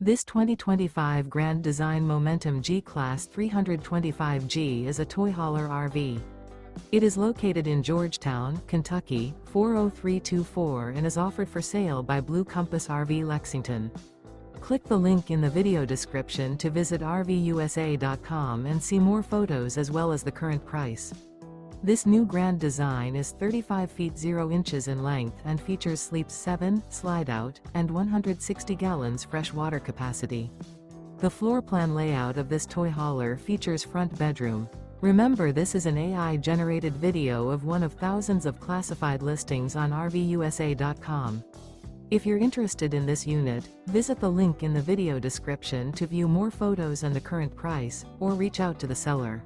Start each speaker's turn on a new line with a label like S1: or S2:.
S1: This 2025 Grand Design Momentum G-Class 325G is a toy hauler RV. It is located in Georgetown, Kentucky, 40324 and is offered for sale by Blue Compass RV Lexington. Click the link in the video description to visit RVUSA.com and see more photos as well as the current price. This new grand design is 35 feet 0 inches in length and features sleeps 7, slide-out, and 160 gallons fresh water capacity. The floor plan layout of this toy hauler features front bedroom. Remember, this is an AI-generated video of one of thousands of classified listings on RVUSA.com. If you're interested in this unit, visit the link in the video description to view more photos and the current price, or reach out to the seller.